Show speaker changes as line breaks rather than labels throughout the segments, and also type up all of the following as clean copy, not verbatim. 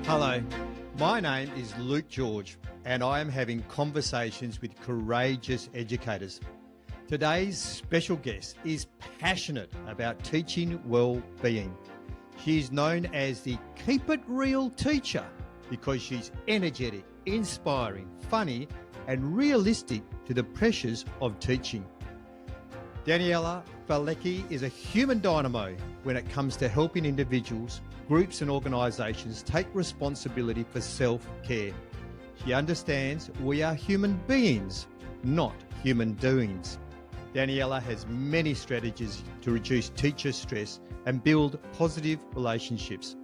Hello, my name is Luke George and I am having conversations with courageous educators. Today's special guest is passionate about teaching well-being. She is known as the Keep It Real teacher because she's energetic, inspiring, funny and realistic to the pressures of teaching. Daniela Falecki is a human dynamo when it comes to helping individuals, groups and organisations take responsibility for self-care. She understands we are human beings, not human doings. Daniela has many strategies to reduce teacher stress and build positive relationships.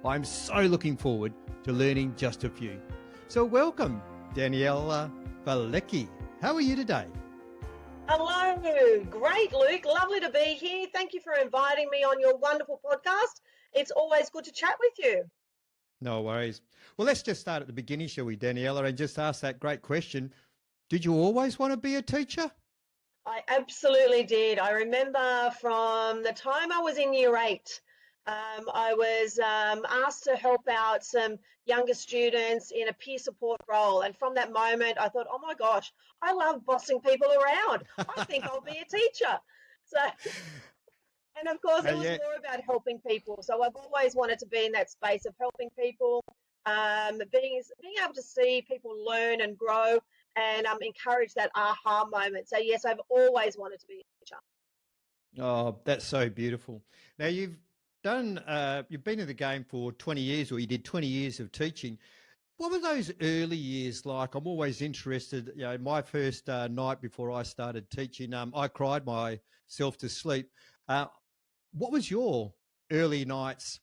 I'm so looking forward to learning just a few. So welcome, Daniela Falecki. How are you today?
Hello, great Luke, lovely to be here. Thank you for inviting me on your wonderful podcast. It's always good to chat with you.
No worries. Well, let's just start at the beginning, shall we, Daniela, and just ask that great question. Did you always want to be a teacher?
I absolutely did. I remember from the time I was in year 8, I was asked to help out some younger students in a peer support role. And from that moment, I thought, oh my gosh, I love bossing people around. I think I'll be a teacher. So, and of course, it was more about helping people. So I've always wanted to be in that space of helping people, being able to see people learn and grow and encourage that aha moment. So yes, I've always wanted to be a teacher.
Oh, that's so beautiful. Now you've been in the game for 20 years, or you did 20 years of teaching. What were those early years like? I'm always interested. You know, my first night before I started teaching, I cried myself to sleep. What was your early nights,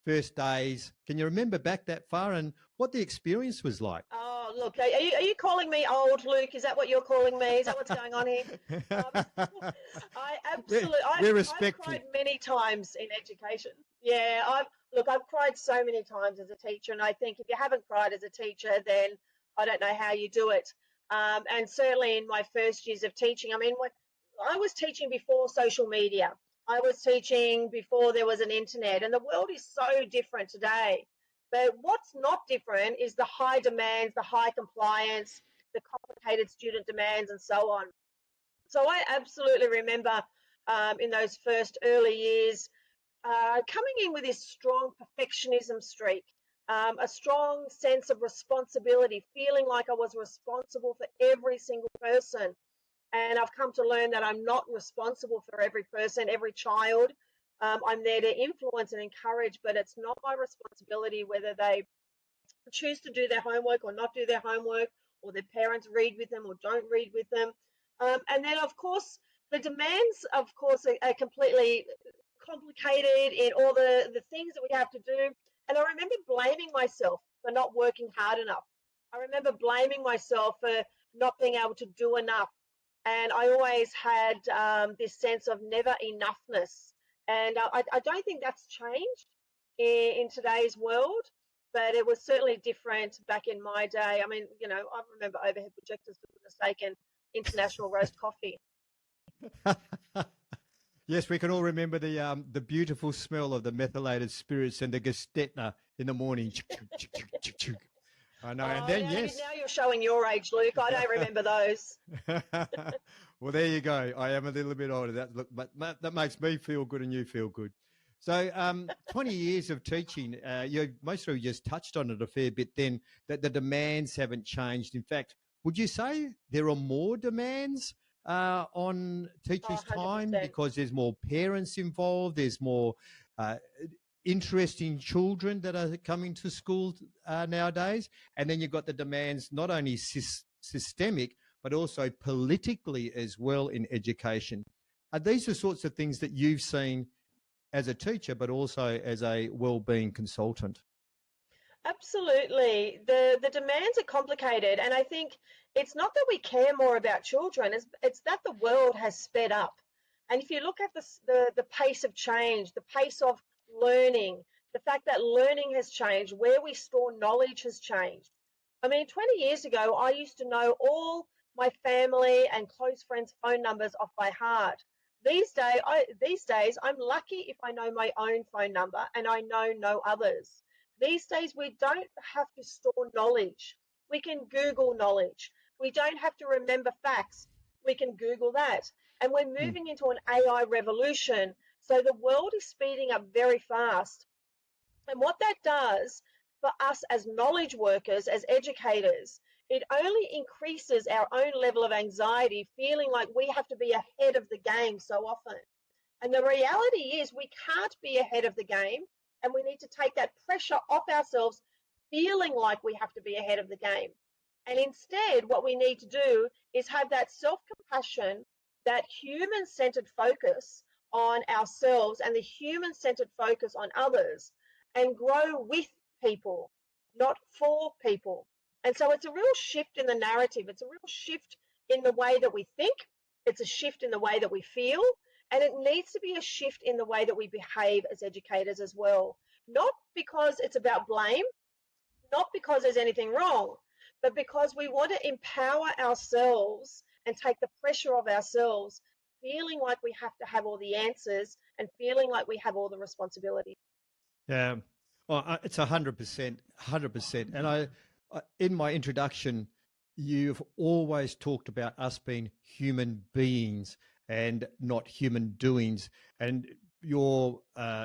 first days? Can you remember back that far and what the experience was like?
Oh, look, are you calling me old, Luke? Is that what you're calling me? Is that what's going on here? I absolutely, I've cried many times in education. Yeah, I've cried so many times as a teacher, and I think if you haven't cried as a teacher, then I don't know how you do it. And certainly in my first years of teaching, I mean, when I was teaching before social media. I was teaching before there was an internet, and the world is so different today. But what's not different is the high demands, the high compliance, the complicated student demands, and so on. So I absolutely remember in those first early years coming in with this strong perfectionism streak, a strong sense of responsibility, feeling like I was responsible for every single person. And I've come to learn that I'm not responsible for every person, every child. I'm there to influence and encourage, but it's not my responsibility whether they choose to do their homework or not do their homework, or their parents read with them or don't read with them. And then, of course, the demands, of course, are completely complicated in all the things that we have to do. And I remember blaming myself for not working hard enough. I remember blaming myself for not being able to do enough. And I always had this sense of never enoughness. And I don't think that's changed in today's world, but it was certainly different back in my day. I mean, you know, I remember overhead projectors for goodness sake and international roast coffee.
Yes, we can all remember the beautiful smell of the methylated spirits and the gestetner in the morning. I know, and then
now you're showing your age, Luke. I don't remember those.
Well, there you go. I am a little bit older. But that makes me feel good, and you feel good. So, 20 years of teaching. Most of you just touched on it a fair bit. Then that the demands haven't changed. In fact, would you say there are more demands on teachers' time because there's more parents involved? There's more interesting children that are coming to school nowadays, and then you've got the demands not only systemic but also politically as well in education. Are these the sorts of things that you've seen as a teacher but also as a wellbeing consultant?
Absolutely. The demands are complicated, and I think it's not that we care more about children, it's that the world has sped up. And if you look at the pace of change, the pace of learning, the fact that learning has changed, where we store knowledge has changed. I mean, 20 years ago, I used to know all my family and close friends' phone numbers off by heart. These days, I'm lucky if I know my own phone number and I know no others. These days, we don't have to store knowledge. We can Google knowledge. We don't have to remember facts. We can Google that. And we're
Mm.
moving into an AI revolution. So the world is speeding up very fast. And what that does for us as knowledge workers, as educators, it only increases our own level of anxiety, feeling like we have to be ahead of the game so often. And the reality is we can't be ahead of the game, and we need to take that pressure off ourselves, feeling like we have to be ahead of the game. And instead, what we need to do is have that self-compassion, that human-centered focus on ourselves and the human-centered focus on others, and grow with people, not for people. And so it's a real shift in the narrative. It's a real shift in the way that we think. It's a shift in the way that we feel. And it needs to be a shift in the way that we behave as educators as well. Not because it's about blame, not because there's anything wrong, but because we want to empower ourselves and take the pressure off ourselves, feeling like we have to have all the answers and feeling like we have all the responsibility.
Yeah, well, it's 100%, 100%. And in my introduction, you've always talked about us being human beings and not human doings. And your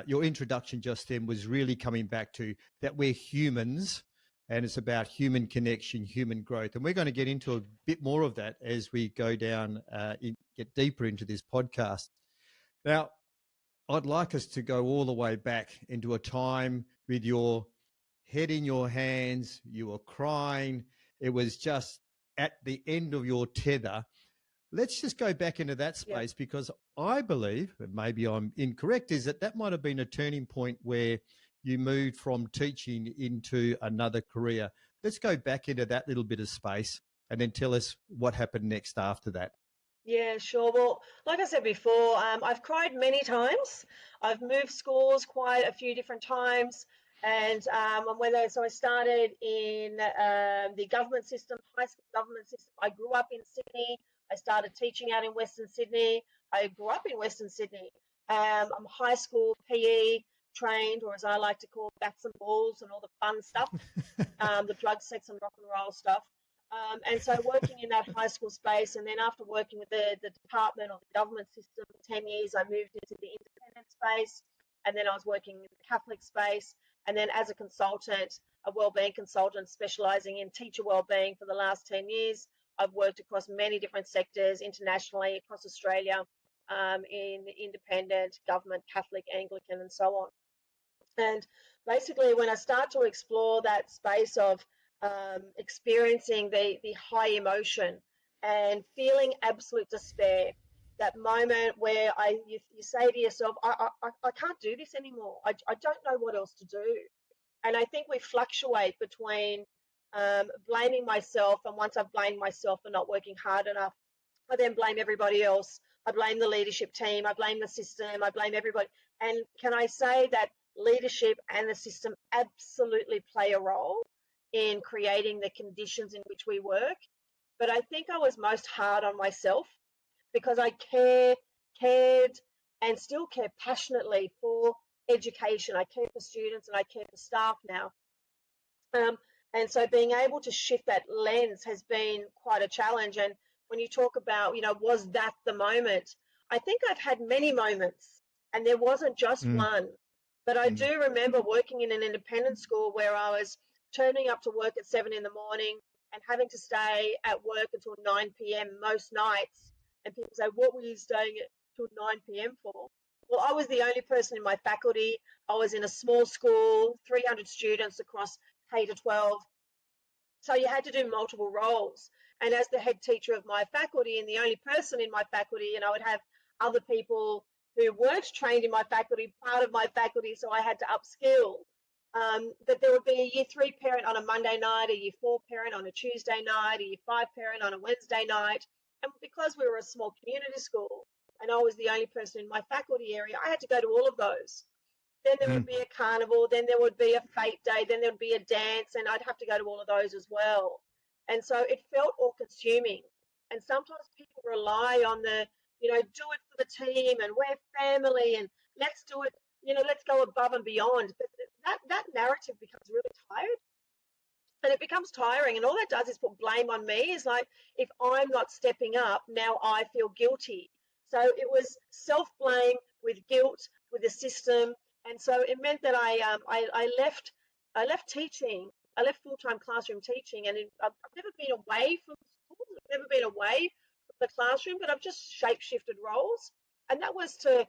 introduction just then was really coming back to that we're humans, and it's about human connection, human growth. And we're going to get into a bit more of that as we go down, get deeper into this podcast. Now, I'd like us to go all the way back into a time with your head in your hands. You were crying. It was just at the end of your tether. Let's just go back into that
Yeah.
space, because I believe, and maybe I'm incorrect, is that might have been a turning point where you moved from teaching into another career. Let's go back into that little bit of space and then tell us what happened next after that.
Yeah, sure. Well, like I said before, I've cried many times. I've moved schools quite a few different times, and so I started in the government system, high school government system. I grew up in Sydney. I started teaching out in Western Sydney. I grew up in Western Sydney. I'm high school PE trained, or as I like to call, bats and balls and all the fun stuff, the drug, sex, and rock and roll stuff. And so working in that high school space, and then after working with the department or the government system for 10 years, I moved into the independent space, and then I was working in the Catholic space, and then as a consultant, a wellbeing consultant specialising in teacher wellbeing for the last 10 years. I've worked across many different sectors internationally, across Australia, in independent, government, Catholic, Anglican, and so on. And basically, when I start to explore that space of experiencing the high emotion and feeling absolute despair, that moment where you say to yourself, I can't do this anymore. I don't know what else to do. And I think we fluctuate between blaming myself, and once I've blamed myself for not working hard enough, I then blame everybody else. I blame the leadership team. I blame the system. I blame everybody. And can I say that leadership and the system absolutely play a role in creating the conditions in which we work? But I think I was most hard on myself because I cared, and still care passionately for education. I care for students and I care for staff now. Um, and so being able to shift that lens has been quite a challenge. And when you talk about, was that the moment? I think I've had many moments, and there wasn't just
Mm,
one. But I
mm.
do remember working in an independent school where I was turning up to work at 7 in the morning and having to stay at work until 9 p.m. most nights. And people say, what were you staying at till 9 p.m. for? Well, I was the only person in my faculty. I was in a small school, 300 students across K to 12. So you had to do multiple roles. And as the head teacher of my faculty and the only person in my faculty, and I would have other people who weren't trained in my faculty, part of my faculty, so I had to upskill. But there would be a year 3 parent on a Monday night, a year 4 parent on a Tuesday night, a year 5 parent on a Wednesday night. And because we were a small community school and I was the only person in my faculty area, I had to go to all of those. Then there would
Mm.
be a carnival, then there would be a fete day, then there would be a dance, and I'd have to go to all of those as well. And so it felt all consuming. And sometimes people rely on do it for the team and we're family and let's do it, let's go above and beyond. But that narrative becomes really tired. And it becomes tiring, and all that does is put blame on me. It's like, if I'm not stepping up, now I feel guilty. So it was self-blame with guilt, with the system, and so it meant that I left teaching. I left full-time classroom teaching, and I've never been away from schools. I've never been away from the classroom, but I've just shape-shifted roles, and that was to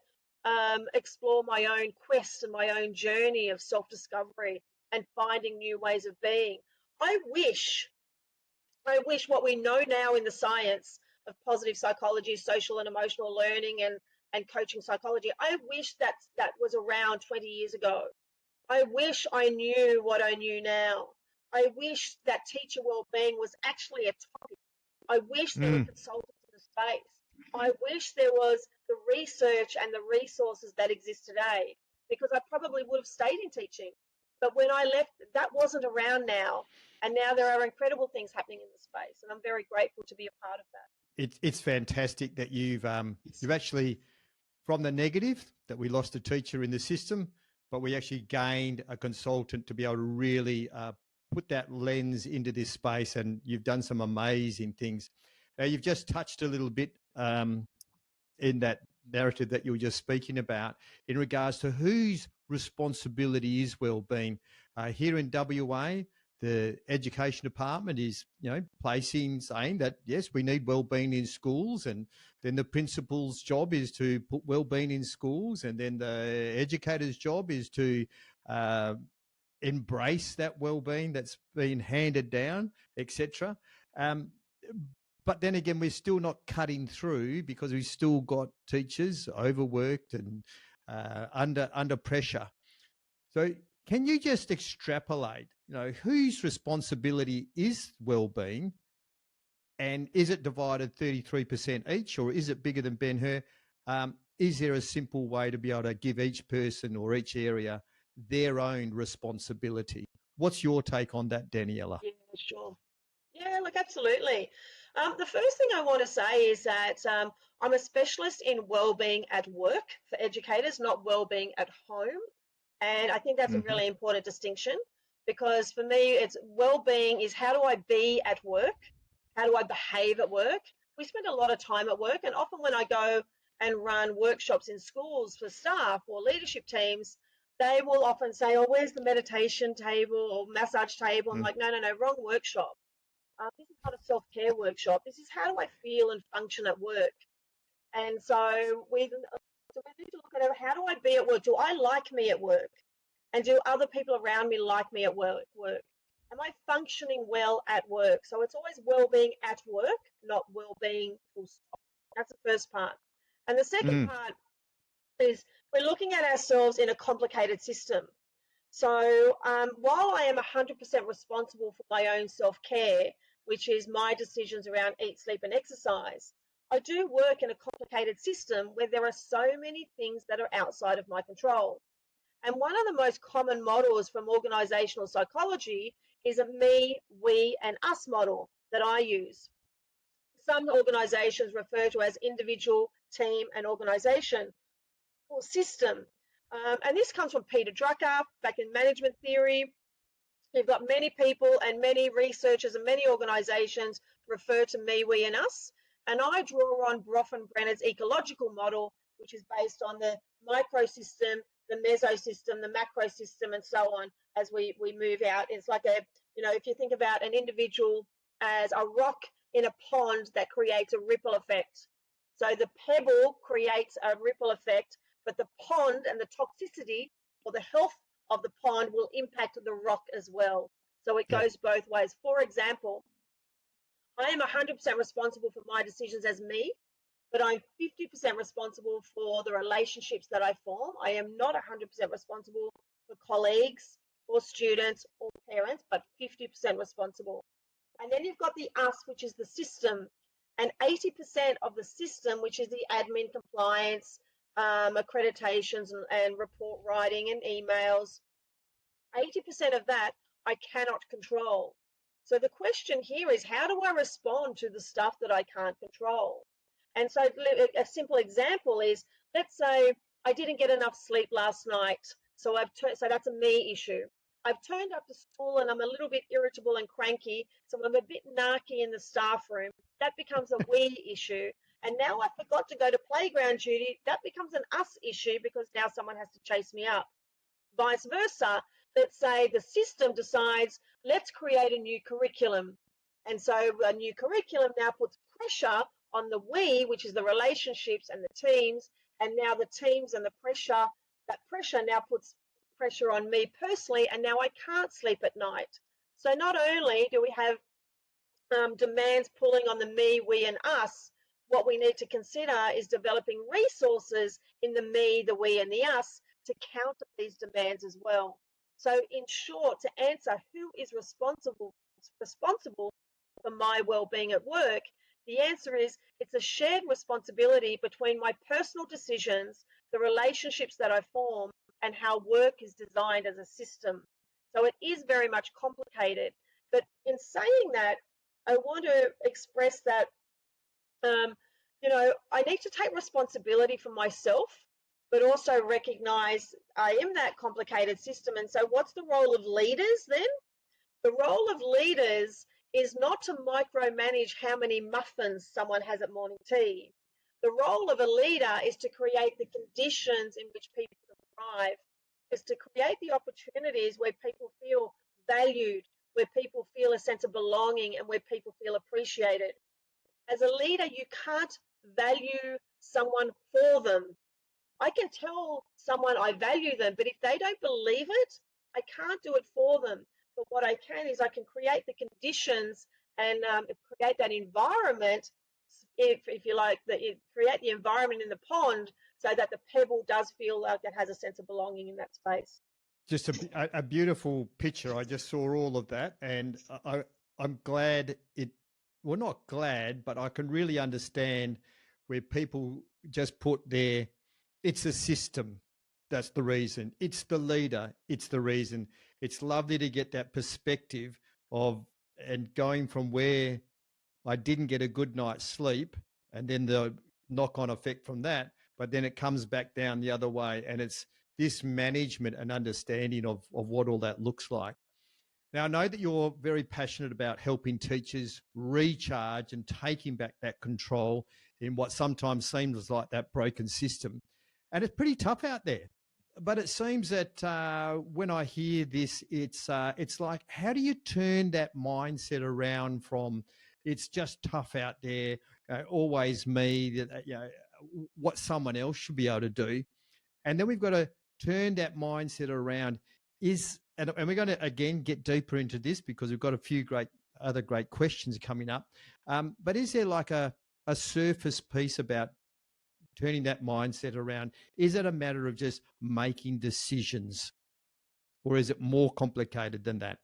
explore my own quest and my own journey of self-discovery and finding new ways of being. I wish, I wish what we know now in the science of positive psychology, social and emotional learning, and coaching psychology, I wish that was around 20 years ago. I wish I knew what I knew now. I wish that teacher well-being was actually a topic. I wish there were consultants in the space. I wish there was the research and the resources that exist today, because I probably would have stayed in teaching. But when I left, that wasn't around now. And now there are incredible things happening in the space. And I'm very grateful to be a part of that.
It's fantastic that you've actually, from the negative that we lost a teacher in the system, but we actually gained a consultant to be able to really put that lens into this space, and you've done some amazing things. Now, you've just touched a little bit in that narrative that you were just speaking about in regards to whose responsibility is wellbeing. Here in WA, the education department is, saying that, yes, we need wellbeing in schools, and then the principal's job is to put wellbeing in schools, and then the educator's job is to embrace that wellbeing that's been handed down, etc. But then again, we're still not cutting through, because we've still got teachers overworked and under pressure. So can you just extrapolate, whose responsibility is wellbeing, and is it divided 33% each, or is it bigger than Ben-Hur? Is there a simple way to be able to give each person or each area their own responsibility? What's your take on that, Daniela?
Yeah, sure. Yeah, look, absolutely. The first thing I want to say is that I'm a specialist in wellbeing at work for educators, not wellbeing at home. And I think that's a really important distinction, because for me, it's wellbeing is, how do I be at work? How do I behave at work? We spend a lot of time at work, and often when I go and run workshops in schools for staff or leadership teams, they will often say, oh, where's the meditation table or massage table? I'm like, no, wrong workshop. This is not a self-care workshop. This is, how do I feel and function at work? And so we need to look at, how do I be at work? Do I like me at work? And do other people around me like me at work? Am I functioning well at work? So it's always well-being at work, not well-being full stop. That's the first part. And the second part is, we're looking at ourselves in a complicated system. So while I am 100% responsible for my own self-care, which is my decisions around eat, sleep, and exercise, I do work in a complicated system where there are so many things that are outside of my control. And one of the most common models from organizational psychology is a me, we, and us model that I use. Some organizations refer to as individual, team, and organization, or system. And this comes from Peter Drucker back in management theory. You've got many people and many researchers and many organizations refer to me, we, and us. And I draw on Bronfenbrenner's ecological model, which is based on the microsystem, the mesosystem, the macrosystem, and so on as we move out. It's like if you think about an individual as a rock in a pond that creates a ripple effect. So the pebble creates a ripple effect, but the pond and the toxicity or the health of the pond will impact the rock as well. So it goes both ways. For example, I am 100% responsible for my decisions as me, but I'm 50% responsible for the relationships that I form. I am not 100% responsible for colleagues or students or parents, but 50% responsible. And then you've got the us, which is the system, and 80% of the system, which is the admin, compliance, accreditations, and report writing and emails. 80% of that I cannot control. So the question here is, how do I respond to the stuff that I can't control? And so a simple example is, let's say I didn't get enough sleep last night So so that's a me issue. I've turned up to school and I'm a little bit irritable and cranky, so I'm a bit narky in the staff room. That becomes a we issue. And now I forgot to go to playground duty. That becomes an us issue because now someone has to chase me up. Vice versa, let's say the system decides, let's create a new curriculum. And so a new curriculum now puts pressure on the we, which is the relationships and the teams. And now the teams and the pressure, that pressure now puts pressure on me personally. And now I can't sleep at night. So not only do we have demands pulling on the me, we, and us, what we need to consider is developing resources in the me, the we, and the us to counter these demands as well. So, in short, to answer who is responsible for my well-being at work, the answer is it's a shared responsibility between my personal decisions, the relationships that I form, and how work is designed as a system. So it is very much complicated. But in saying that, I want to express that, I need to take responsibility for myself, but also recognize I am that complicated system. And so what's the role of leaders then? The role of leaders is not to micromanage how many muffins someone has at morning tea. The role of a leader is to create the conditions in which people thrive, is to create the opportunities where people feel valued, where people feel a sense of belonging, and where people feel appreciated. As a leader, you can't value someone for them. I can tell someone I value them, but if they don't believe it, I can't do it for them. But what I can is I can create the conditions and create that environment, if you like, create the environment in the pond so that the pebble does feel like it has a sense of belonging in that space.
Just a beautiful picture. I just saw all of that, and I'm glad well, not glad, but I can really understand where people just put it's the system. That's the reason. It's the leader. It's the reason. It's lovely to get that perspective and going from where I didn't get a good night's sleep and then the knock-on effect from that, but then it comes back down the other way, and it's this management and understanding of what all that looks like. Now, I know that you're very passionate about helping teachers recharge and taking back that control in what sometimes seems like that broken system. And it's pretty tough out there. But it seems that when I hear this, it's like, how do you turn that mindset around from it's just tough out there, always me, what someone else should be able to do? And then we've got to turn that mindset around and we're going to, again, get deeper into this because we've got a few other great questions coming up. But is there like a surface piece about turning that mindset around? Is it a matter of just making decisions, or is it more complicated than that?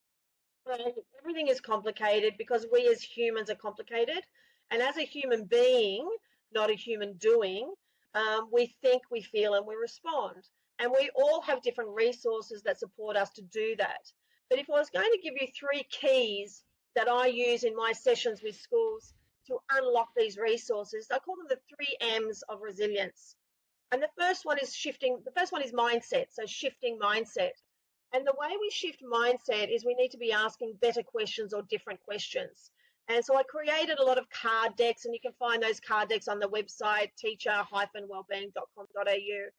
Well, everything is complicated because we as humans are complicated. And as a human being, not a human doing, we think, we feel, and we respond. And we all have different resources that support us to do that. But if I was going to give you 3 keys that I use in my sessions with schools to unlock these resources, I call them the 3 M's of resilience. And the first one is mindset. So shifting mindset. And the way we shift mindset is we need to be asking better questions or different questions. And so I created a lot of card decks, and you can find those card decks on the website teacher-wellbeing.com.au.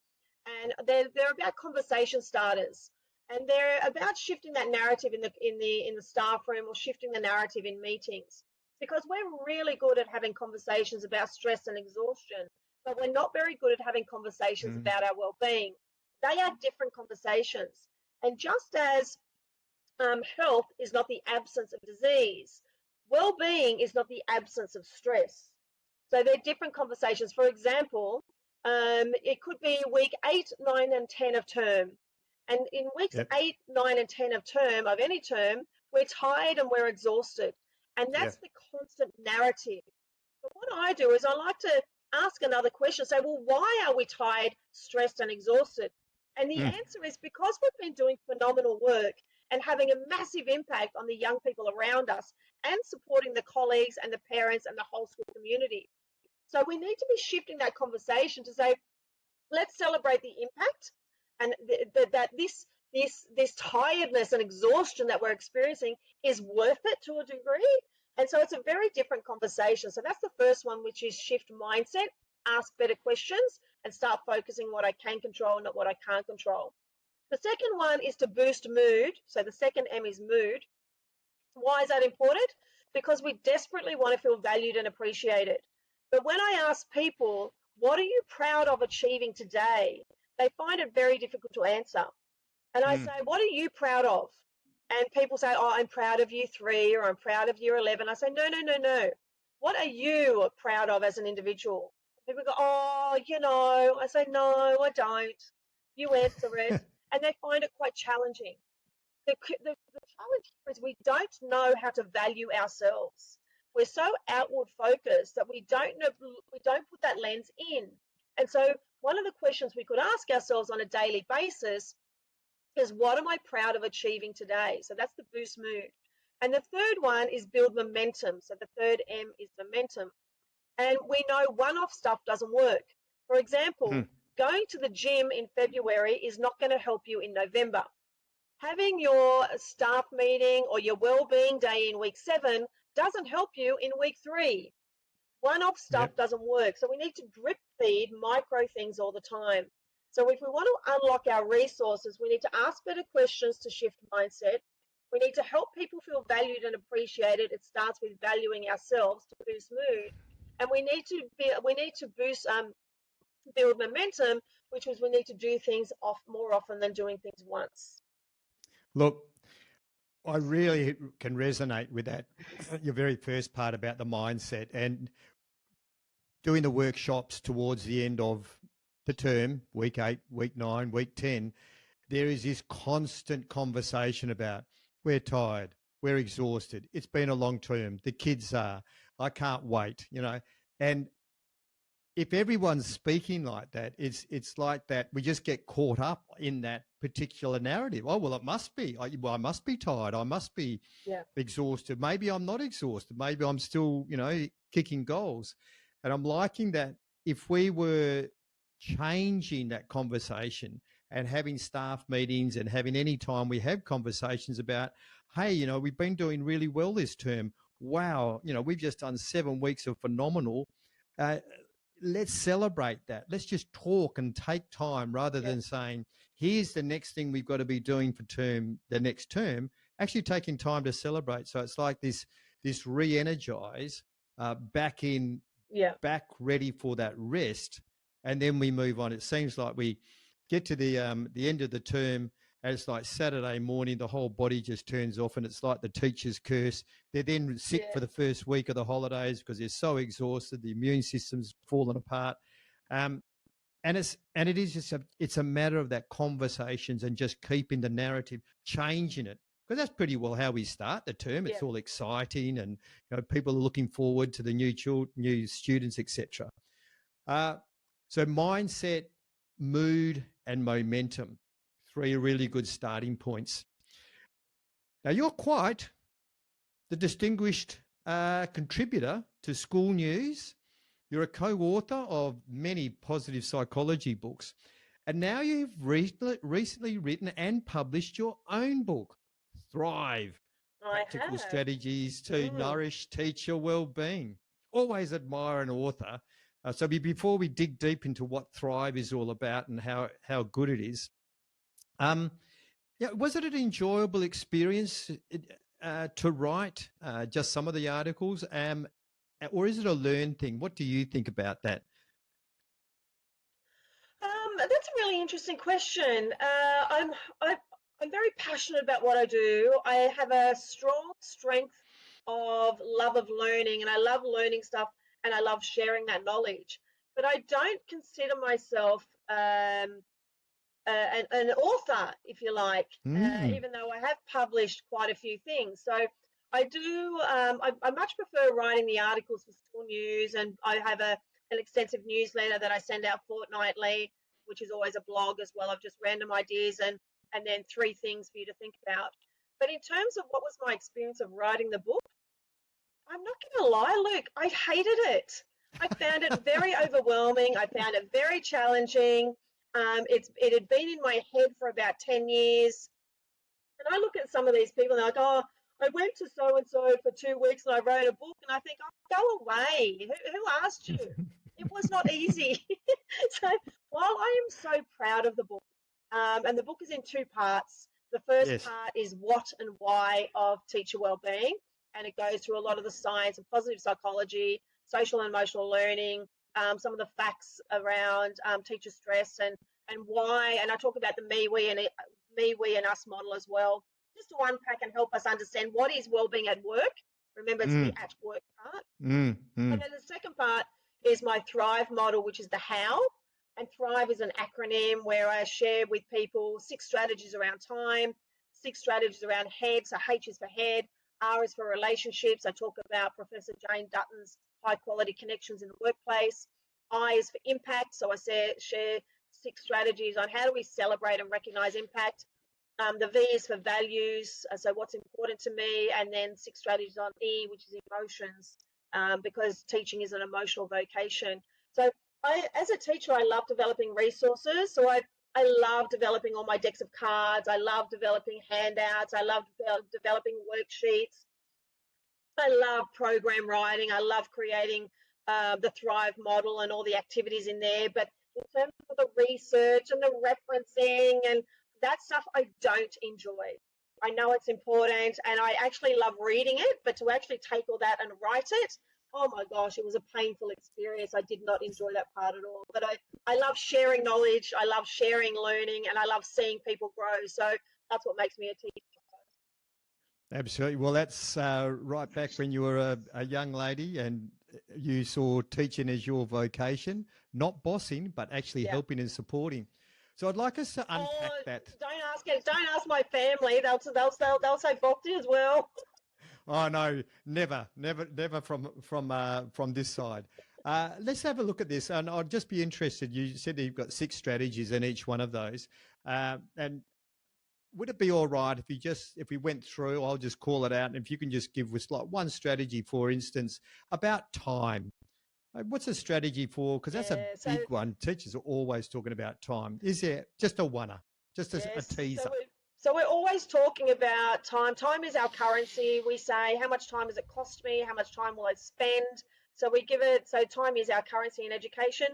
And they're about conversation starters, and they're about shifting that narrative in the staff room, or shifting the narrative in meetings, because we're really good at having conversations about stress and exhaustion, but we're not very good at having conversations about our well-being. They are different conversations. And just as health is not the absence of disease, well-being is not the absence of stress. So they're different conversations. For example, it could be week 8, 9, and 10 of term. And in weeks 8, 9, and 10 of any term, we're tired and we're exhausted. And that's the constant narrative. But what I do is I like to ask another question, say, well, why are we tired, stressed, and exhausted? And the answer is because we've been doing phenomenal work and having a massive impact on the young people around us and supporting the colleagues and the parents and the whole school community. So we need to be shifting that conversation to say, let's celebrate the impact and that this tiredness and exhaustion that we're experiencing is worth it to a degree. And so it's a very different conversation. So that's the first one, which is shift mindset, ask better questions, and start focusing what I can control, not what I can't control. The second one is to boost mood. So the second M is mood. Why is that important? Because we desperately want to feel valued and appreciated. But when I ask people, what are you proud of achieving today? They find it very difficult to answer. And I say, what are you proud of? And people say, oh, I'm proud of year 3 or I'm proud of year 11. I say, no. What are you proud of as an individual? People go, oh, I say, no, I don't. You answer it. And they find it quite challenging. The challenge here is we don't know how to value ourselves. We're so outward focused that we don't put that lens in. And so one of the questions we could ask ourselves on a daily basis is, what am I proud of achieving today? So that's the boost mood. And the third one is build momentum. So the third M is momentum. And we know one-off stuff doesn't work. For example, going to the gym in February is not going to help you in November. Having your staff meeting or your well-being day in week 7 doesn't help you in week 3. One-off stuff doesn't work. So we need to drip feed micro things all the time. So if we want to unlock our resources, we need to ask better questions to shift mindset. We need to help people feel valued and appreciated. It starts with valuing ourselves to boost mood. And we need to boost build momentum, which is we need to do things more often than doing things once.
Look, I really can resonate with that, your very first part about the mindset, and doing the workshops towards the end of the term, week 8, week 9, week 10, there is this constant conversation about we're tired, we're exhausted, it's been a long term, the kids are, I can't wait, and if everyone's speaking like that, it's like that we just get caught up in that particular narrative. Oh, well, it must be. I must be tired. I must be exhausted. Maybe I'm not exhausted. Maybe I'm still, kicking goals. And I'm liking that if we were changing that conversation and having staff meetings and having any time we have conversations about, hey, we've been doing really well this term. Wow, we've just done 7 weeks of phenomenal. Let's celebrate that. Let's just talk and take time rather than saying, here's the next thing we've got to be doing for the next term, actually taking time to celebrate. So it's like this re-energize, back ready for that rest. And then we move on. It seems like we get to the end of the term, and it's like Saturday morning, the whole body just turns off, and it's like the teacher's curse. They're then sick for the first week of the holidays because they're so exhausted. The immune system's fallen apart. And it is just it's a matter of that conversations and just keeping the narrative, changing it. Because that's pretty well how we start the term. It's all exciting, and people are looking forward to the new students, etc. So mindset, mood, and momentum. 3 really good starting points. Now, you're quite the distinguished contributor to School News. You're a co-author of many positive psychology books. And now you've recently written and published your own book, Thrive, Practical Strategies to Nourish Teacher Well-Being. Always admire an author. So before we dig deep into what Thrive is all about and how good it is, was it an enjoyable experience to write just some of the articles, or is it a learned thing? What do you think about that?
That's a really interesting question. I'm very passionate about what I do. I have a strong strength of love of learning, and I love learning stuff, and I love sharing that knowledge. But I don't consider myself an author, if you like, even though I have published quite a few things. So I do, I much prefer writing the articles for School News, and I have an extensive newsletter that I send out fortnightly, which is always a blog as well of just random ideas and then 3 things for you to think about. But in terms of what was my experience of writing the book, I'm not going to lie, Luke, I hated it. I found it very overwhelming. I found it very challenging. It had been in my head for about 10 years. And I look at some of these people and they're like, oh, I went to so-and-so for 2 weeks and I wrote a book. And I think, oh, go away. Who asked you? It was not easy. So while I am so proud of the book, and the book is in two parts. The first
Yes.
part is what and why of teacher well-being, and it goes through a lot of the science and positive psychology, social and emotional learning, some of the facts around teacher stress and why. And I talk about the me, we, and us model as well, just to unpack and help us understand what is well-being at work. Remember, it's the at work part. And then the second part is my Thrive model, which is the how. And Thrive is an acronym where I share with people 6 strategies around time, 6 strategies around head. So H is for head, R is for relationships. I talk about Professor Jane Dutton's high quality connections in the workplace. I is for impact. So I share 6 strategies on how do we celebrate and recognize impact. The V is for values, so what's important to me, and then 6 strategies on E, which is emotions, because teaching is an emotional vocation. So as a teacher, I love developing resources. So I love developing all my decks of cards. I love developing handouts. I love developing worksheets. I love program writing. I love creating the Thrive model and all the activities in there. But in terms of the research and the referencing and that stuff, I don't enjoy. I know it's important and I actually love reading it, but to actually take all that and write it, oh my gosh, it was a painful experience. I did not enjoy that part at all. But I love sharing knowledge. I love sharing learning, and I love seeing people grow. So that's what makes me a teacher.
Absolutely. Well, that's right back when you were a young lady and you saw teaching as your vocation, not bossing, but actually helping and supporting. So I'd like us to unpack that.
Don't ask my family. They'll say bossy as well.
Oh no, never from this side. Let's have a look at this, and I'd just be interested. You said that you've got 6 strategies in each one of those, and would it be all right if we went through? I'll just call it out, and if you can just give us like one strategy, for instance, about time. What's a strategy for? Because that's a big one. Teachers are always talking about time. Is there just a one-er, just a teaser?
So we're always talking about time. Time is our currency. We say, how much time does it cost me? How much time will I spend? So we give it, so time is our currency in education.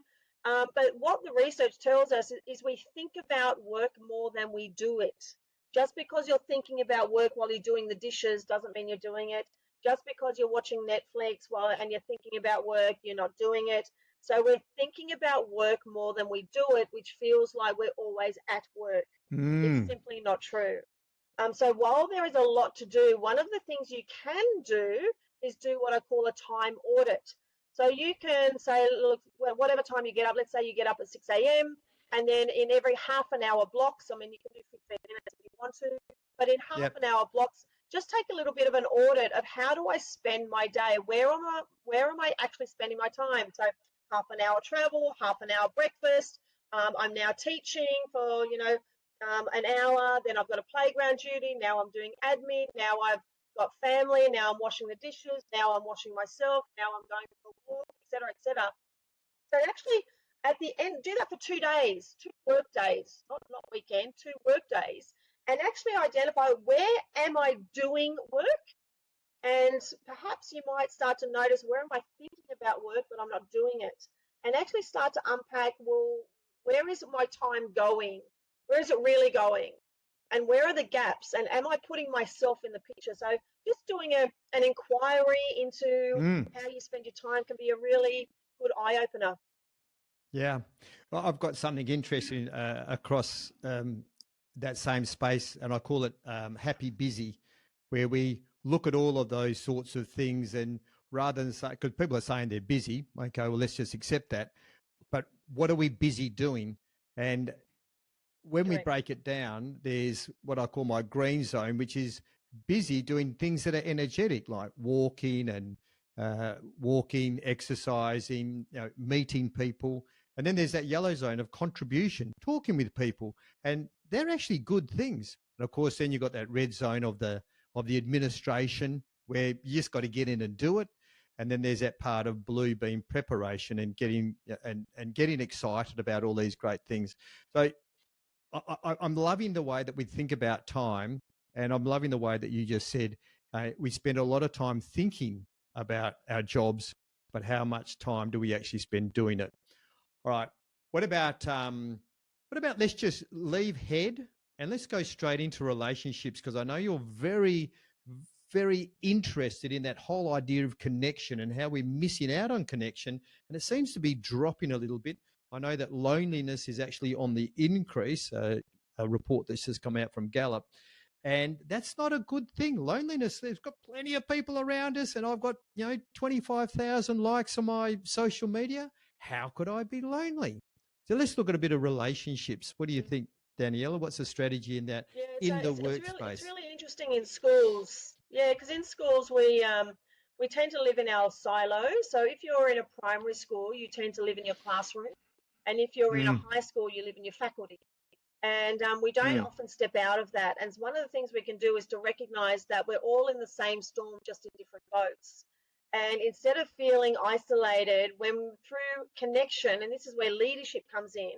But what the research tells us is we think about work more than we do it. Just because you're thinking about work while you're doing the dishes doesn't mean you're doing it. Just because you're watching Netflix and you're thinking about work, you're not doing it. So we're thinking about work more than we do it, which feels like we're always at work. It's simply not true. So while there is a lot to do, one of the things you can do is do what I call a time audit. So you can say, look, whatever time you get up, let's say you get up at 6 a.m. and then in every half an hour blocks, I mean, you can do 15 minutes if you want to, but in half an hour blocks, just take a little bit of an audit of how do I spend my day? Where am I actually spending my time? So half an hour travel, half an hour breakfast. I'm now teaching for, an hour, then I've got a playground duty, now I'm doing admin, now I've got family, now I'm washing the dishes, now I'm washing myself, now I'm going for a walk, etc., etc. So actually, at the end, do that for 2 days, 2 work days, not weekend, 2 work days, and actually identify where am I doing work, and perhaps you might start to notice where am I thinking about work but I'm not doing it, and actually start to unpack, well, where is my time going? Where is it really going? And where are the gaps? And am I putting myself in the picture? So just doing an inquiry into how you spend your time can be a really good eye-opener.
Yeah. Well, I've got something interesting across that same space, and I call it happy busy, where we look at all of those sorts of things, and rather than say, because people are saying they're busy, okay, well, let's just accept that. But what are we busy doing? And when we break it down, there's what I call my green zone, which is busy doing things that are energetic, like walking, exercising, meeting people. And then there's that yellow zone of contribution, talking with people, and they're actually good things. And of course, then you've got that red zone of the administration, where you just got to get in and do it. And then there's that part of blue being preparation and getting excited about all these great things. So I'm loving the way that we think about time, and I'm loving the way that you just said we spend a lot of time thinking about our jobs, but how much time do we actually spend doing it? All right. What about let's just leave head and let's go straight into relationships, because I know you're very, very interested in that whole idea of connection and how we're missing out on connection, and it seems to be dropping a little bit. I know that loneliness is actually on the increase, a report that's just come out from Gallup, and that's not a good thing. Loneliness, there's got plenty of people around us, and I've got 25,000 likes on my social media. How could I be lonely? So let's look at a bit of relationships. What do you think, Daniela? What's the strategy in that in the workspace?
It's really interesting in schools. Yeah, because in schools we tend to live in our silos. So if you're in a primary school, you tend to live in your classroom, and if you're in a high school, you live in your faculty. And we don't often step out of that. And one of the things we can do is to recognize that we're all in the same storm, just in different boats. And instead of feeling isolated, when through connection, and this is where leadership comes in,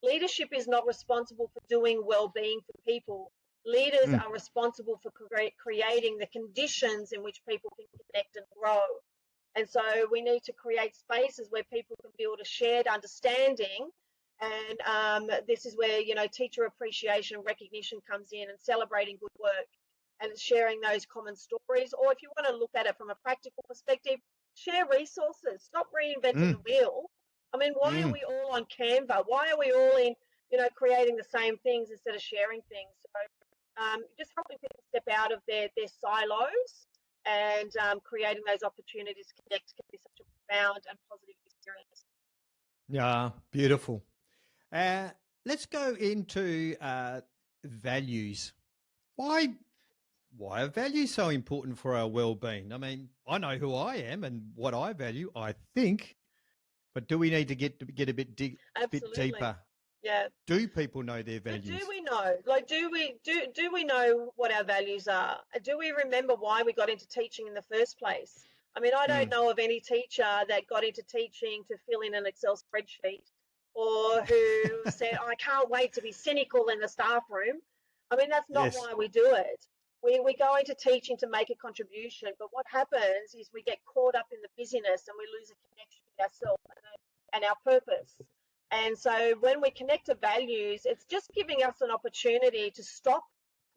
leadership is not responsible for doing well-being for people. Leaders are responsible for creating the conditions in which people can connect and grow. And so we need to create spaces where people can build a shared understanding. And this is where, teacher appreciation and recognition comes in, and celebrating good work and sharing those common stories. Or if you want to look at it from a practical perspective, share resources. Stop reinventing the wheel. I mean, why are we all on Canva? Why are we all in, creating the same things instead of sharing things? So just helping people step out of their silos and creating those opportunities to connect can be such a profound and positive experience.
Yeah, beautiful. Let's go into values. Why are values so important for our well-being? I mean, I know who I am and what I value, I think, but do we need to get a bit deeper?
Yeah.
Do people know their values?
Do we know? Like, do we know what our values are? Do we remember why we got into teaching in the first place? I mean, I don't know of any teacher that got into teaching to fill in an Excel spreadsheet, or who said, I can't wait to be cynical in the staff room. I mean, that's not why we do it. We go into teaching to make a contribution, but what happens is we get caught up in the busyness and we lose a connection with ourselves and our purpose. And so when we connect to values, it's just giving us an opportunity to stop,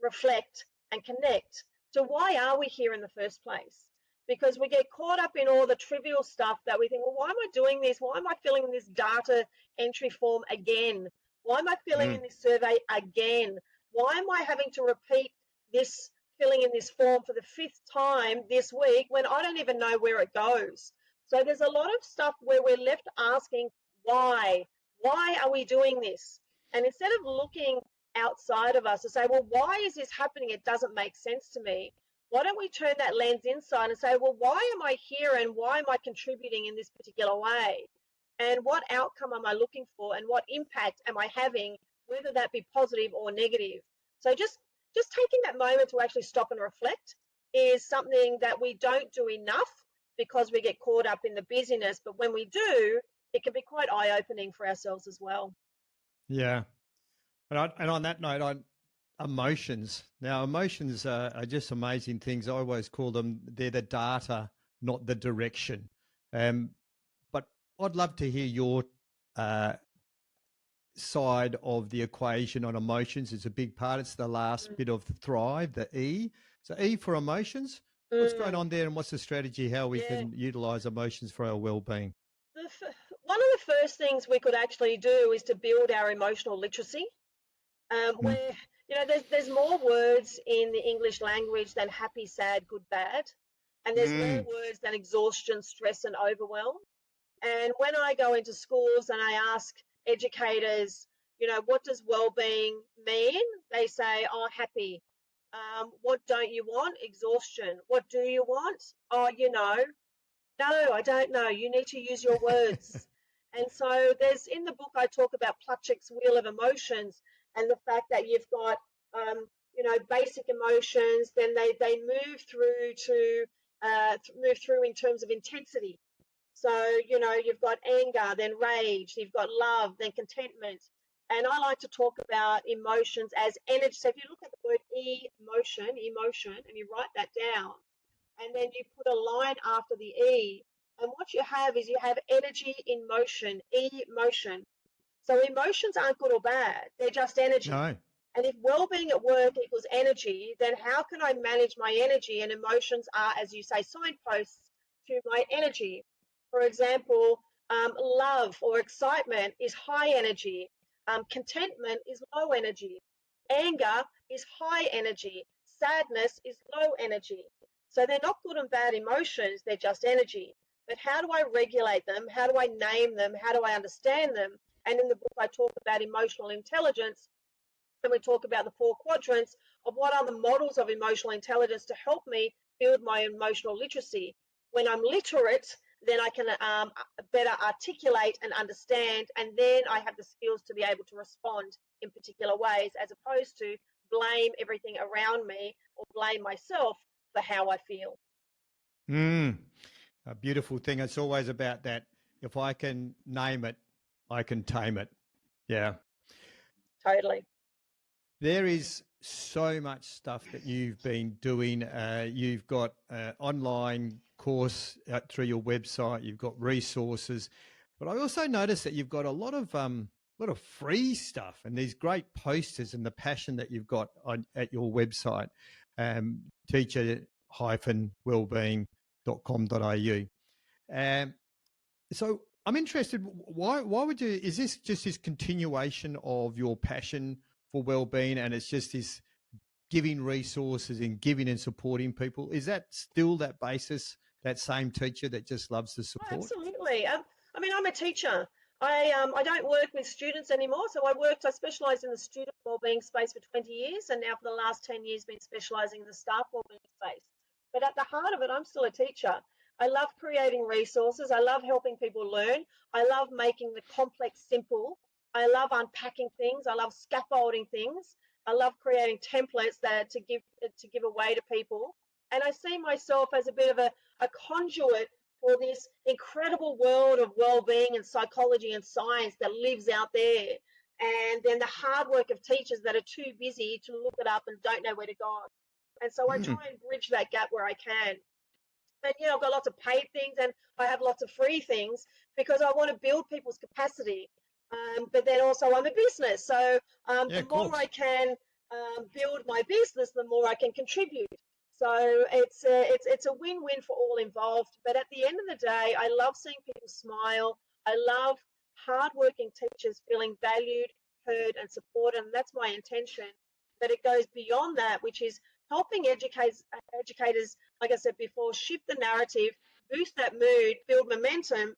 reflect, and connect to why are we here in the first place? Because we get caught up in all the trivial stuff that we think, well, why am I doing this? Why am I filling in this data entry form again? Why am I filling in this survey again? Why am I having to repeat this, filling in this form for the 5th time this week when I don't even know where it goes? So there's a lot of stuff where we're left asking, why? Why are we doing this? And instead of looking outside of us to say, well, why is this happening? It doesn't make sense to me. Why don't we turn that lens inside and say, well, why am I here and why am I contributing in this particular way? And what outcome am I looking for and what impact am I having, whether that be positive or negative? So just taking that moment to actually stop and reflect is something that we don't do enough because we get caught up in the busyness. But when we do, it can be quite eye-opening for ourselves as well.
Yeah. And on that note, emotions. Now, emotions are just amazing things. I always call them, they're the data, not the direction. But I'd love to hear your side of the equation on emotions. It's a big part. It's the last bit of thrive, the E. So E for emotions. What's going on there, and what's the strategy, how we can utilize emotions for our well-being?
One of the first things we could actually do is to build our emotional literacy. Where there's more words in the English language than happy, sad, good, bad, and there's more words than exhaustion, stress, and overwhelm. And when I go into schools and I ask educators, what does well-being mean? They say, oh, happy. What don't you want? Exhaustion. What do you want? Oh, no, I don't know. You need to use your words. And so there's, in the book, I talk about Plutchik's Wheel of Emotions and the fact that you've got, basic emotions, then they move through to move through in terms of intensity. So, you've got anger, then rage, you've got love, then contentment. And I like to talk about emotions as energy. So if you look at the word emotion, and you write that down, and then you put a line after the E, and what you have is you have energy in motion, emotion. So emotions aren't good or bad, they're just energy.
No.
And if well-being at work equals energy, then how can I manage my energy? And emotions are, as you say, signposts to my energy. For example, love or excitement is high energy. Contentment is low energy. Anger is high energy. Sadness is low energy. So they're not good and bad emotions, they're just energy. But how do I regulate them? How do I name them? How do I understand them? And in the book, I talk about emotional intelligence, and we talk about the 4 quadrants of what are the models of emotional intelligence to help me build my emotional literacy. When I'm literate, then I can better articulate and understand, and then I have the skills to be able to respond in particular ways, as opposed to blame everything around me or blame myself for how I feel.
A beautiful thing. It's always about that. If I can name it, I can tame it. Yeah.
Totally.
There is so much stuff that you've been doing. You've got an online course through your website. You've got resources, but I also noticed that you've got a lot of free stuff and these great posters and the passion that you've got at your website, teacher-wellbeing.com.au. So I'm interested. Why would you? Is this just this continuation of your passion for well-being, and it's just this giving resources and giving and supporting people? Is that still that basis? That same teacher that just loves the
Oh,
support?
absolutely. I'm a teacher. I don't work with students anymore. So I specialised in the student wellbeing space for 20 years, and now for the last 10 years been specialising in the staff wellbeing space. But at the heart of it, I'm still a teacher. I love creating resources. I love helping people learn. I love making the complex simple. I love unpacking things. I love scaffolding things. I love creating templates that to give away to people. And I see myself as a bit of a conduit for this incredible world of well-being and psychology and science that lives out there, and then the hard work of teachers that are too busy to look it up and don't know where to go. And so I try and bridge that gap where I can. And I've got lots of paid things and I have lots of free things because I want to build people's capacity. But then also I'm a business, so the more I can build my business, the more I can contribute. So it's a win-win for all involved. But at the end of the day, I love seeing people smile. I love hardworking teachers feeling valued, heard, and supported, and that's my intention. But it goes beyond that, which is helping educators, like I said before, shift the narrative, boost that mood, build momentum,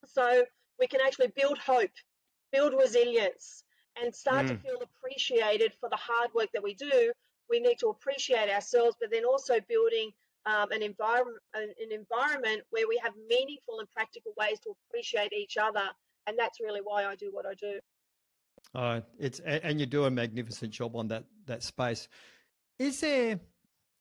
so we can actually build hope, build resilience, and start to feel appreciated for the hard work that we do. We need to appreciate ourselves, but then also building an environment where we have meaningful and practical ways to appreciate each other. And that's really why I do what I do.
And you do a magnificent job on that space. Is there,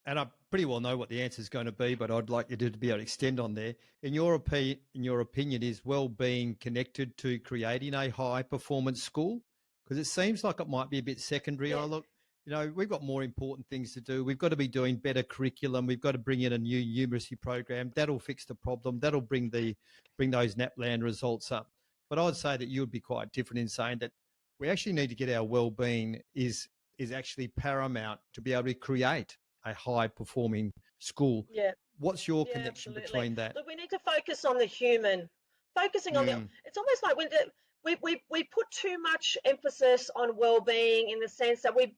and I pretty well know what the answer is going to be, but I'd like you to be able to extend on there. In your opinion, is well-being connected to creating a high-performance school? Because it seems like it might be a bit secondary.
Yeah.
We've got more important things to do. We've got to be doing better curriculum. We've got to bring in a new numeracy program. That'll fix the problem. That'll bring those NAPLAN results up. But I'd say that you would be quite different in saying that we actually need to get our well-being is actually paramount to be able to create a high-performing school.
Yeah.
What's your connection between that?
Look, we need to focus on the human. Focusing on it's almost like we put too much emphasis on well-being, in the sense that we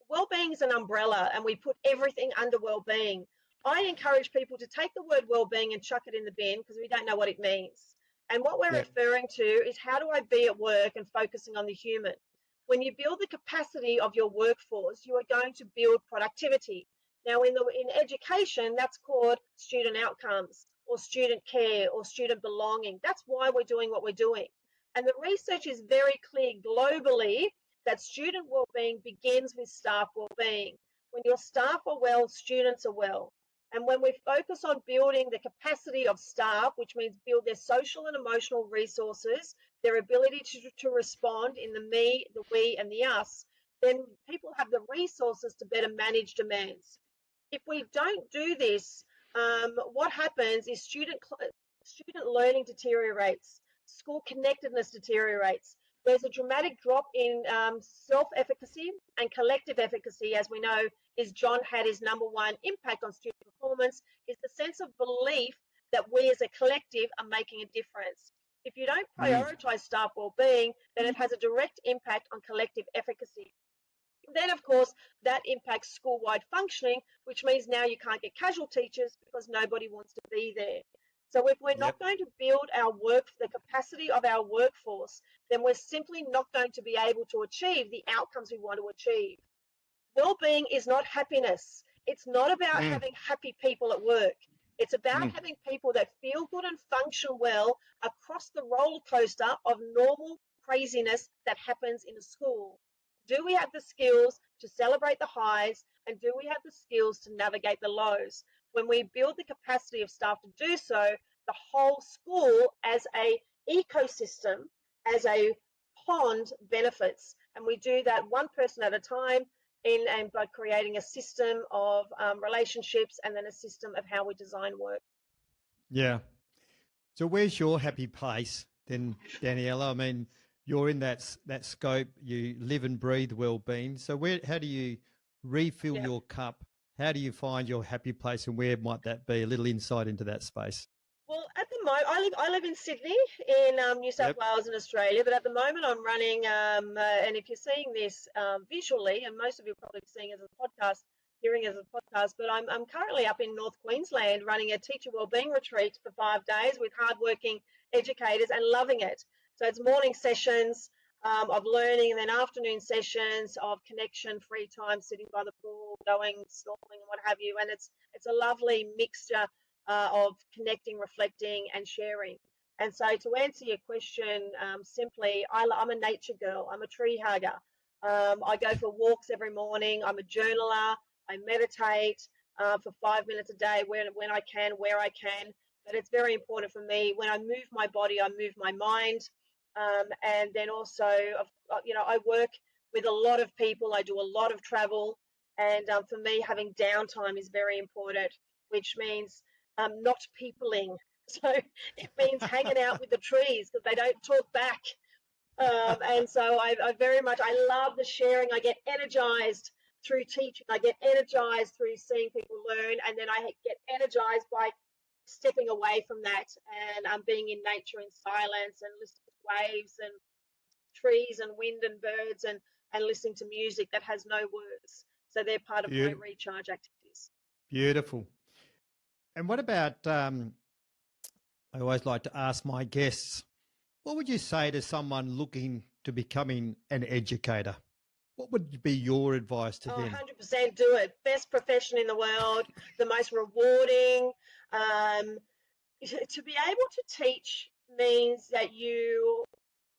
well-being is an umbrella and we put everything under well-being. I encourage people to take the word well-being and chuck it in the bin because we don't know what it means. And what we're referring to is, how do I be at work, and focusing on the human. When you build the capacity of your workforce, you are going to build productivity. Now, in education, that's called student outcomes or student care or student belonging. That's why we're doing what we're doing. And the research is very clear globally that student well-being begins with staff well-being. When your staff are well, students are well. And when we focus on building the capacity of staff, which means build their social and emotional resources, their ability to respond in the me, the we, and the us, then people have the resources to better manage demands. If we don't do this, what happens is student learning deteriorates, school connectedness deteriorates. There's a dramatic drop in self-efficacy and collective efficacy, as we know, is John Hattie's #1 impact on student performance, is the sense of belief that we as a collective are making a difference. If you don't prioritise staff well-being, then it has a direct impact on collective efficacy. Then, of course, that impacts school-wide functioning, which means now you can't get casual teachers because nobody wants to be there. So if we're not going to build the capacity of our workforce, then we're simply not going to be able to achieve the outcomes we want to achieve. Well-being is not happiness. It's not about having happy people at work. It's about having people that feel good and function well across the roller coaster of normal craziness that happens in a school. Do we have the skills to celebrate the highs, and do we have the skills to navigate the lows? When we build the capacity of staff to do so, the whole school as an ecosystem, as a pond benefits. And we do that one person at a time and by creating a system of relationships and then a system of how we design work.
Yeah. So where's your happy place then, Daniela? I mean, you're in that scope, you live and breathe well-being. So how do you refill your cup? How do you find your happy place, and where might that be? A little insight into that space.
Well, at the moment, I live in Sydney, in New South Wales in Australia, but at the moment I'm running, and if you're seeing this visually, and most of you are probably seeing it as a podcast, hearing it as a podcast, but I'm currently up in North Queensland running a teacher wellbeing retreat for 5 days with hardworking educators and loving it. So it's morning sessions of learning, and then afternoon sessions of connection, free time, sitting by the pool, going snorkeling and what have you. And it's a lovely mixture of connecting, reflecting, and sharing. And so to answer your question simply, I'm a nature girl. I'm a tree hugger. I go for walks every morning. I'm a journaler. I meditate for 5 minutes a day when I can, where I can. But it's very important for me. When I move my body, I move my mind. And then also, I work with a lot of people. I do a lot of travel. And for me, having downtime is very important, which means not peopling. So it means hanging out with the trees because they don't talk back. And so I love the sharing. I get energized through teaching. I get energized through seeing people learn. And then I get energized by stepping away from that and being in nature in silence and listening to waves and trees and wind and birds and listening to music that has no words. So they're part of my recharge activities.
Beautiful. And what about, I always like to ask my guests, what would you say to someone looking to becoming an educator? What would be your advice to them?
100% do it. Best profession in the world, the most rewarding. To be able to teach means that you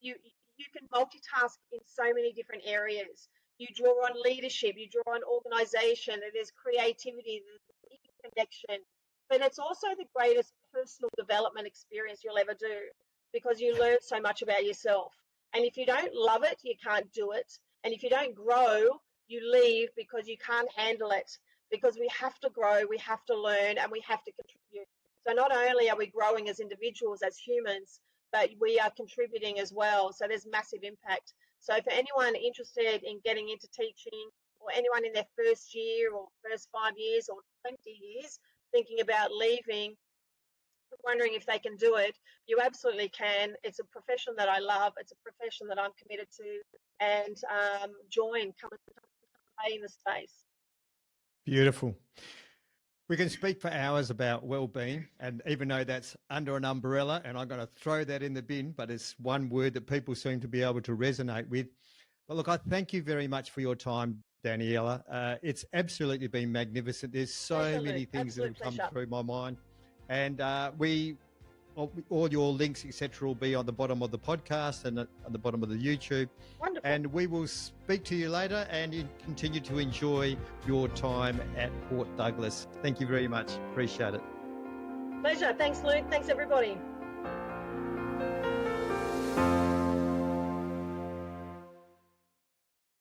can multitask in so many different areas. You draw on leadership, you draw on organisation, there's creativity, there's connection. But it's also the greatest personal development experience you'll ever do because you learn so much about yourself. And if you don't love it, you can't do it. And if you don't grow, you leave because you can't handle it. Because we have to grow, we have to learn, and we have to contribute. So not only are we growing as individuals, as humans, but we are contributing as well. So there's massive impact. So for anyone interested in getting into teaching, or anyone in their first year or first 5 years or 20 years thinking about leaving, wondering if they can do it, you absolutely can. It's a profession that I love. It's a profession that I'm committed to, and come and play in the space.
Beautiful. We can speak for hours about well-being, and even though that's under an umbrella, and I'm going to throw that in the bin, but it's one word that people seem to be able to resonate with. But look, I thank you very much for your time, Daniela. It's absolutely been magnificent. There's so many things that have come through my mind. And we all your links, etc., will be on the bottom of the podcast and at the bottom of the YouTube.
Wonderful.
And we will speak to you later, and you continue to enjoy your time at Port Douglas. Thank you very much. Appreciate it.
Pleasure. Thanks, Luke. Thanks, everybody.